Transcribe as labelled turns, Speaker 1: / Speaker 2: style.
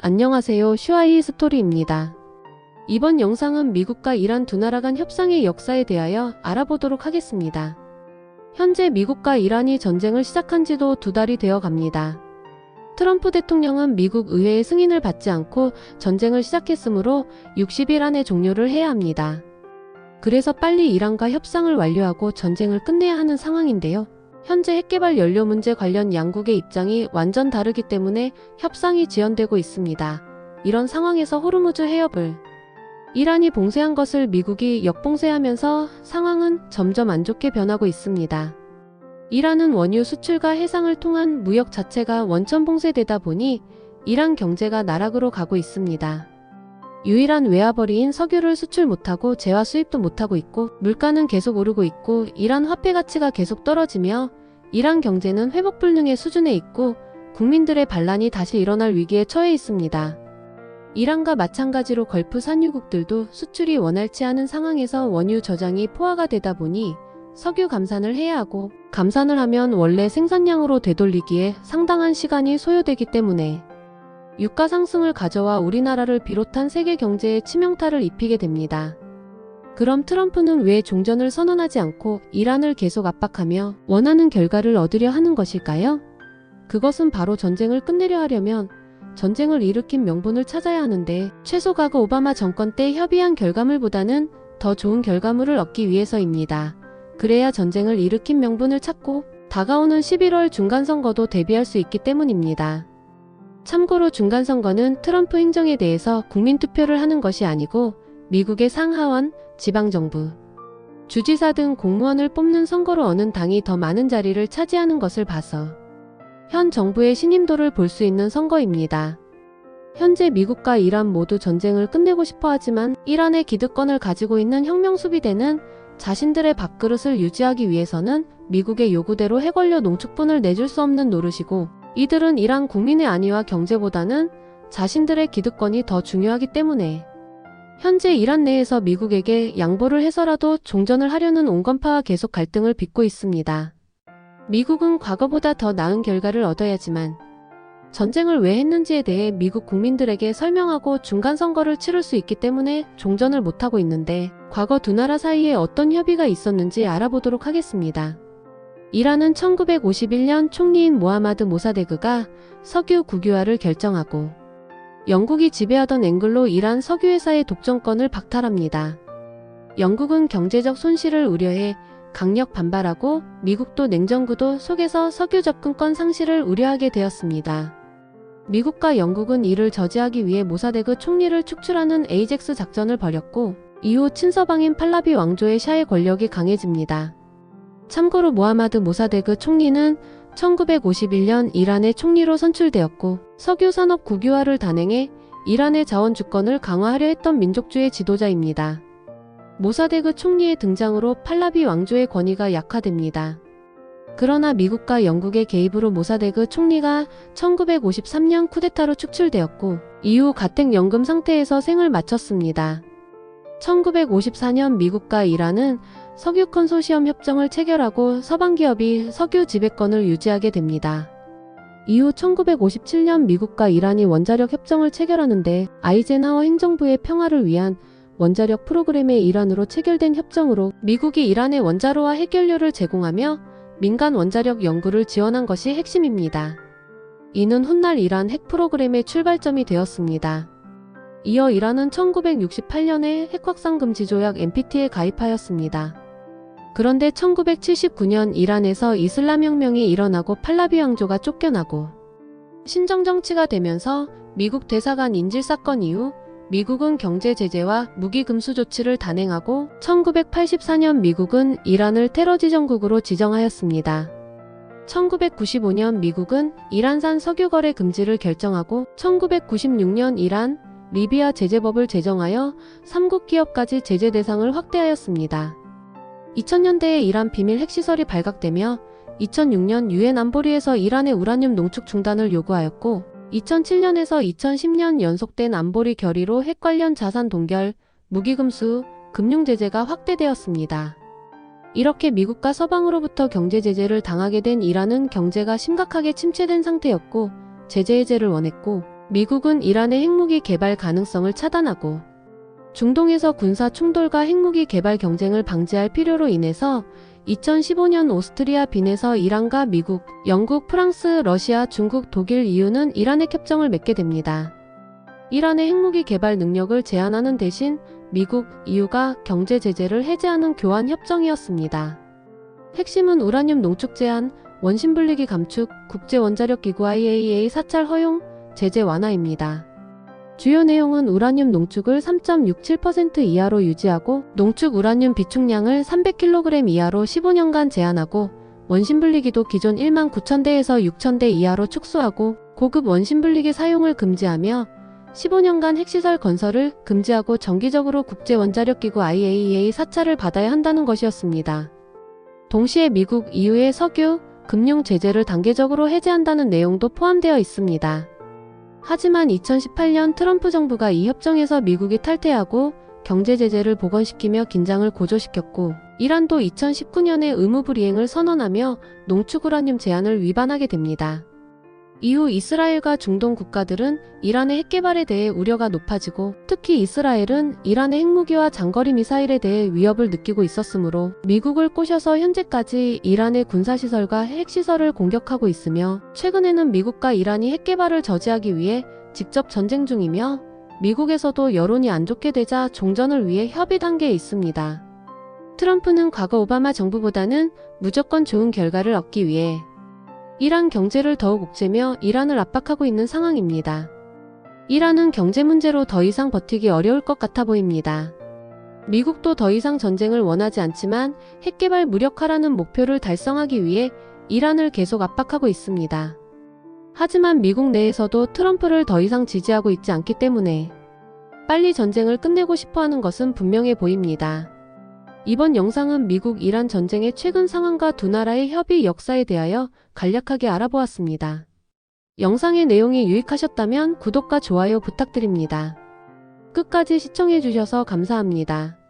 Speaker 1: 안녕하세요. 슈아이 스토리입니다. 이번 영상은 미국과 이란 두 나라 간 협상의 역사에 대하여 알아보도록 하겠습니다. 현재 미국과 이란이 전쟁을 시작한 지도 2달이 되어 갑니다. 트럼프 대통령은 미국 의회의 승인을 받지 않고 전쟁을 시작했으므로 60일 안에 종료를 해야 합니다. 그래서 빨리 이란과 협상을 완료하고 전쟁을 끝내야 하는 상황인데요. 현재 핵개발 연료 문제 관련 양국의 입장이 완전 다르기 때문에 협상이 지연되고 있습니다. 이런 상황에서 호르무즈 해협을 이란이 봉쇄한 것을 미국이 역봉쇄하면서 상황은 점점 안 좋게 변하고 있습니다. 이란은 원유 수출과 해상을 통한 무역 자체가 원천 봉쇄되다 보니 이란 경제가 나락으로 가고 있습니다. 유일한 외화벌이인 석유를 수출 못하고 재화 수입도 못하고 있고 물가는 계속 오르고 있고 이란 화폐 가치가 계속 떨어지며 이란 경제는 회복 불능의 수준에 있고 국민들의 반란이 다시 일어날 위기에 처해 있습니다. 이란과 마찬가지로 걸프 산유국들도 수출이 원활치 않은 상황에서 원유 저장이 포화가 되다 보니 석유 감산을 해야 하고 감산을 하면 원래 생산량으로 되돌리기에 상당한 시간이 소요되기 때문에 유가 상승을 가져와 우리나라를 비롯한 세계 경제에 치명타를 입히게 됩니다. 그럼 트럼프는 왜 종전을 선언하지 않고 이란을 계속 압박하며 원하는 결과를 얻으려 하는 것일까요? 그것은 바로 전쟁을 끝내려 하려면 전쟁을 일으킨 명분을 찾아야 하는데 최소 과거 오바마 정권 때 협의한 결과물보다는 더 좋은 결과물을 얻기 위해서입니다. 그래야 전쟁을 일으킨 명분을 찾고 다가오는 11월 중간선거도 대비할 수 있기 때문입니다. 참고로 중간선거는 트럼프 행정에 대해서 국민투표를 하는 것이 아니고 미국의 상하원, 지방정부, 주지사 등 공무원을 뽑는 선거로 어느 당이 더 많은 자리를 차지하는 것을 봐서 현 정부의 신임도를 볼 수 있는 선거입니다. 현재 미국과 이란 모두 전쟁을 끝내고 싶어 하지만 이란의 기득권을 가지고 있는 혁명수비대는 자신들의 밥그릇을 유지하기 위해서는 미국의 요구대로 핵원료 농축분을 내줄 수 없는 노릇이고 이들은 이란 국민의 안위와 경제보다는 자신들의 기득권이 더 중요하기 때문에 현재 이란 내에서 미국에게 양보를 해서라도 종전을 하려는 온건파와 계속 갈등을 빚고 있습니다. 미국은 과거보다 더 나은 결과를 얻어야지만 전쟁을 왜 했는지에 대해 미국 국민들에게 설명하고 중간선거를 치를 수 있기 때문에 종전을 못하고 있는데 과거 두 나라 사이에 어떤 협의가 있었는지 알아보도록 하겠습니다. 이란은 1951년 총리인 모하마드 모사데그가 석유 국유화를 결정하고 영국이 지배하던 앵글로 이란 석유회사의 독점권을 박탈합니다. 영국은 경제적 손실을 우려해 강력 반발하고 미국도 냉전구도 속에서 석유 접근권 상실을 우려하게 되었습니다. 미국과 영국은 이를 저지하기 위해 모사데그 총리를 축출하는 에이젝스 작전을 벌였고 이후 친서방인 팔라비 왕조의 샤의 권력이 강해집니다. 참고로 모하마드 모사데그 총리는 1951년 이란의 총리로 선출되었고 석유 산업 국유화를 단행해 이란의 자원 주권을 강화하려 했던 민족주의 지도자입니다. 모사데그 총리의 등장으로 팔라비 왕조의 권위가 약화됩니다. 그러나 미국과 영국의 개입으로 모사데그 총리가 1953년 쿠데타로 축출되었고 이후 가택연금 상태에서 생을 마쳤습니다. 1954년 미국과 이란은 석유 컨소시엄 협정을 체결하고 서방 기업이 석유 지배권을 유지하게 됩니다. 이후 1957년 미국과 이란이 원자력 협정을 체결하는데 아이젠하워 행정부의 평화를 위한 원자력 프로그램의 일환으로 체결된 협정으로 미국이 이란의 원자로와 핵연료를 제공하며 민간 원자력 연구를 지원한 것이 핵심입니다. 이는 훗날 이란 핵 프로그램의 출발점이 되었습니다. 이어 이란은 1968년에 핵확산 금지 조약 NPT에 가입하였습니다. 그런데 1979년 이란에서 이슬람혁명이 일어나고 팔라비 왕조가 쫓겨나고 신정정치가 되면서 미국 대사관 인질사건 이후 미국은 경제 제재와 무기 금수 조치를 단행하고 1984년 미국은 이란을 테러지정국으로 지정하였습니다. 1995년 미국은 이란산 석유 거래 금지를 결정하고 1996년 이란, 리비아 제재법을 제정하여 3국 기업까지 제재 대상을 확대하였습니다. 2000년대에 이란 비밀 핵시설이 발각되며 2006년 유엔 안보리에서 이란의 우라늄 농축 중단을 요구하였고 2007년에서 2010년 연속된 안보리 결의로 핵 관련 자산 동결, 무기 금수, 금융 제재가 확대되었습니다. 이렇게 미국과 서방으로부터 경제 제재를 당하게 된 이란은 경제가 심각하게 침체된 상태였고 제재 해제를 원했고 미국은 이란의 핵무기 개발 가능성을 차단하고 중동에서 군사 충돌과 핵무기 개발 경쟁을 방지할 필요로 인해서 2015년 오스트리아 빈에서 이란과 미국, 영국, 프랑스, 러시아, 중국, 독일, EU는 이란 핵협정을 맺게 됩니다. 이란의 핵무기 개발 능력을 제한하는 대신 미국, EU가 경제 제재를 해제하는 교환 협정이었습니다. 핵심은 우라늄 농축 제한, 원심 분리기 감축, 국제원자력기구 IAEA 사찰 허용, 제재 완화입니다. 주요 내용은 우라늄 농축을 3.67% 이하로 유지하고 농축 우라늄 비축량을 300kg 이하로 15년간 제한하고 원심 분리기도 기존 1만 9,000대에서 6,000대 이하로 축소하고 고급 원심 분리기 사용을 금지하며 15년간 핵시설 건설을 금지하고 정기적으로 국제원자력기구 IAEA 사찰을 받아야 한다는 것이었습니다. 동시에 미국, EU의 석유, 금융 제재를 단계적으로 해제한다는 내용도 포함되어 있습니다. 하지만 2018년 트럼프 정부가 이 협정에서 미국이 탈퇴하고 경제 제재를 복원시키며 긴장을 고조시켰고 이란도 2019년에 의무 불이행을 선언하며 농축 우라늄 제한을 위반하게 됩니다. 이후 이스라엘과 중동 국가들은 이란의 핵 개발에 대해 우려가 높아지고 특히 이스라엘은 이란의 핵무기와 장거리 미사일에 대해 위협을 느끼고 있었으므로 미국을 꼬셔서 현재까지 이란의 군사시설과 핵시설을 공격하고 있으며 최근에는 미국과 이란이 핵 개발을 저지하기 위해 직접 전쟁 중이며 미국에서도 여론이 안 좋게 되자 종전을 위해 협의 단계에 있습니다. 트럼프는 과거 오바마 정부보다는 무조건 좋은 결과를 얻기 위해 이란 경제를 더욱 옥죄며 이란을 압박하고 있는 상황입니다. 이란은 경제 문제로 더 이상 버티기 어려울 것 같아 보입니다. 미국도 더 이상 전쟁을 원하지 않지만 핵개발 무력화라는 목표를 달성하기 위해 이란을 계속 압박하고 있습니다. 하지만 미국 내에서도 트럼프를 더 이상 지지하고 있지 않기 때문에 빨리 전쟁을 끝내고 싶어하는 것은 분명해 보입니다. 이번 영상은 미국 이란 전쟁의 최근 상황과 두 나라의 협의 역사에 대하여 간략하게 알아보았습니다. 영상의 내용이 유익하셨다면 구독과 좋아요 부탁드립니다. 끝까지 시청해주셔서 감사합니다.